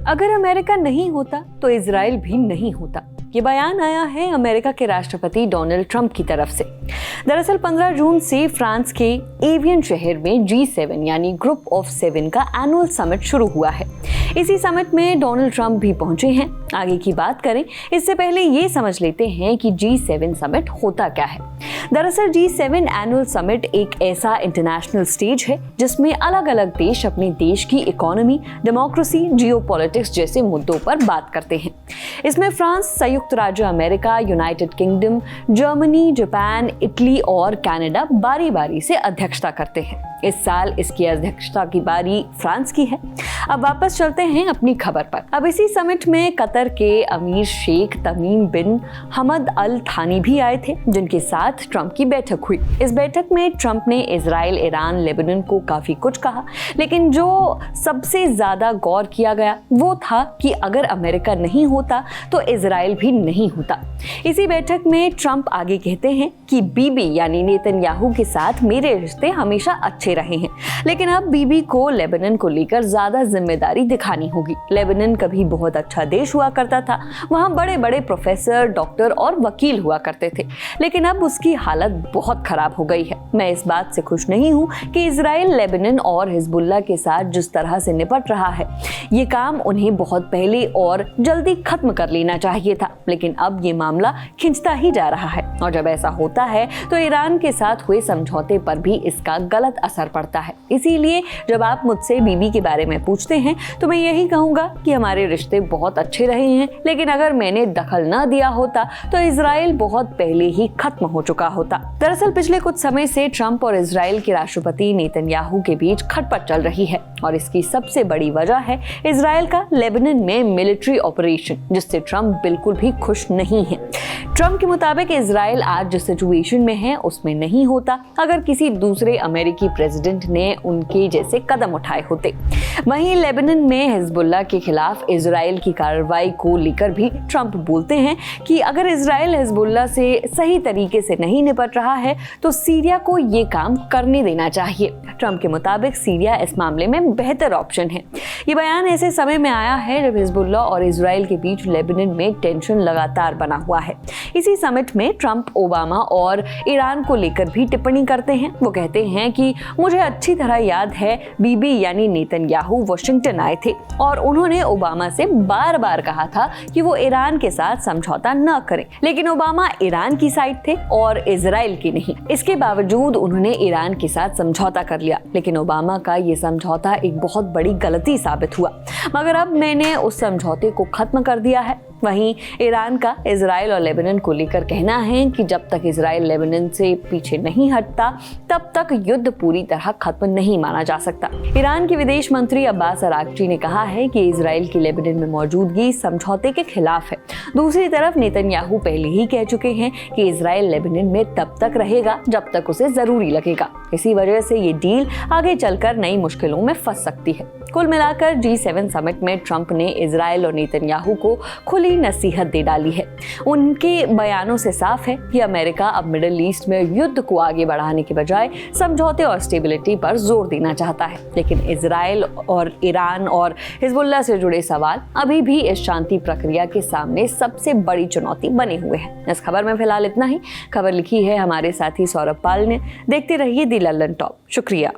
अगर अमेरिका नहीं होता तो इजराइल भी नहीं होता। ये बयान आया है अमेरिका के राष्ट्रपति डोनाल्ड ट्रंप की तरफ से। दरअसल 15 जून से फ्रांस के एवियन शहर में G7 यानी ग्रुप ऑफ 7 का एनुअल समिट शुरू हुआ है। इसी समिट में डोनाल्ड ट्रंप भी पहुंचे हैं। आगे की बात करें इससे पहले ये समझ लेते हैं कि G7 समिट होता क्या है। दरअसल G7 एनुअल समिट एक ऐसा इंटरनेशनल स्टेज है जिसमें अलग अलग देश अपने देश की इकोनॉमी, डेमोक्रेसी, जियोपॉलिटिक्स जैसे मुद्दों पर बात करते हैं। इसमें फ्रांस, संयुक्त राज्य America, United kingdom, Germany, Japan, Italy और कनाडा बारी बारी से अध्यक्षता करते हैं। इस साल इसकी अध्यक्षता की बारी फ्रांस की है। अब वापस चलते हैं अपनी खबर पर। अब इसी समिट में कतर के अमीर शेख तमीम बिन हमद अल थानी भी आए थे, जिनके साथ ट्रंप की बैठक हुई। इस बैठक में ट्रंप ने इजराइल, ईरान, लेबनान को काफी कुछ कहा, लेकिन जो सबसे ज्यादा गौर किया गया वो था कि अगर अमेरिका नहीं होता तो इजराइल भी नहीं होता। इसी बैठक में ट्रंप आगे कहते हैं कि बीबी यानी नेतन्याहू के साथ मेरे रिश्ते हमेशा अच्छे रहे हैं, लेकिन अब बीबी को लेबनान को लेकर ज्यादा जिम्मेदारी दिखानी होगी। लेबनान कभी बहुत अच्छा देश हुआ करता था, वहां बड़े बड़े प्रोफेसर, डॉक्टर और वकील हुआ करते थे, लेकिन अब उसकी हालत बहुत खराब हो गई है। मैं इस बात से खुश नहीं हूं कि इजराइल लेबनान और हिजबुल्लाह के साथ जिस तरह से निपट रहा है, ये काम उन्हें बहुत पहले और जल्दी खत्म कर लेना चाहिए था, लेकिन अब ये मामला खिंचता ही जा रहा है। और जब ऐसा होता है तो ईरान के साथ हुए समझौते पर भी इसका गलत असर पड़ता है। इसीलिए जब आप मुझसे बीबी के बारे में पूछते हैं तो मैं यही कहूंगा कि हमारे रिश्ते बहुत अच्छे रहे हैं, लेकिन अगर मैंने दखल न दिया होता तो इजराइल बहुत पहले ही खत्म हो चुका होता। दरअसल पिछले कुछ समय से ट्रंप और इजराइल के राष्ट्रपति नेतन्याहू के बीच खटपट चल रही है और इसकी सबसे बड़ी वजह है इजराइल का लेबनान में मिलिट्री ऑपरेशन, जिससे ट्रंप बिल्कुल भी खुश नहीं है। ट्रंप के मुताबिक इजराइल आज जिस सिचुएशन में है उसमें नहीं होता अगर किसी दूसरे अमेरिकी प्रेसिडेंट ने उनके जैसे कदम उठाए होते। वहीं लेबनान में हिजबुल्लाह के खिलाफ इजराइल की कार्रवाई को लेकर भी ट्रंप बोलते हैं कि अगर इजराइल हिजबुल्लाह से सही तरीके से नहीं निपट रहा है तो सीरिया को ये काम करने देना चाहिए। ट्रंप के मुताबिक सीरिया इस मामले में बेहतर ऑप्शन है। ये बयान ऐसे समय में आया है जब हिजबुल्लाह और इजराइल के बीच लेबनान में टेंशन लगातार बना हुआ है। इसी समिट में ट्रंप, ओबामा और ईरान को लेकर भी टिप्पणी करते हैं। वो कहते हैं कि मुझे अच्छी तरह याद है बीबी यानी नेतन्याहू वाशिंगटन आए थे और उन्होंने ओबामा से बार बार कहा था कि वो ईरान के साथ समझौता न करें, लेकिन ओबामा ईरान की साइड थे और इजराइल की नहीं। इसके बावजूद उन्होंने ईरान के साथ समझौता कर लिया, लेकिन ओबामा का ये समझौता एक बहुत बड़ी गलती साबित हुआ। मगर अब मैंने उस समझौते को खत्म कर दिया है। वहीं ईरान का इजराइल और लेबनान को लेकर कहना है कि जब तक इजराइल लेबनान से पीछे नहीं हटता तब तक युद्ध पूरी तरह खत्म नहीं माना जा सकता। ईरान के विदेश मंत्री अब्बास अराक्ची ने कहा है कि इजराइल की लेबनान में मौजूदगी समझौते के खिलाफ है। दूसरी तरफ नेतन्याहू पहले ही कह चुके हैं कि इजराइल लेबनान में तब तक रहेगा जब तक उसे जरूरी लगेगा। इसी वजह से ये डील आगे चलकर नई मुश्किलों में फंस सकती है। कुल मिलाकर G7 समिट में ट्रंप ने इजराइल और नेतन्याहू को खुली नसीहत दे डाली है। उनके बयानों से साफ है कि अमेरिका अब मिडिल ईस्ट में युद्ध को आगे बढ़ाने के बजाय समझौते और स्टेबिलिटी पर जोर देना चाहता है। लेकिन इजराइल और ईरान और हिजबुल्लाह से जुड़े सवाल अभी भी इस शांति प्रक्रिया के सामने सबसे बड़ी चुनौती बने हुए हैं। इस खबर में फिलहाल इतना ही। खबर लिखी है हमारे साथी सौरभ पाल ने। देखते रहिए दी लल्लन टॉप। शुक्रिया।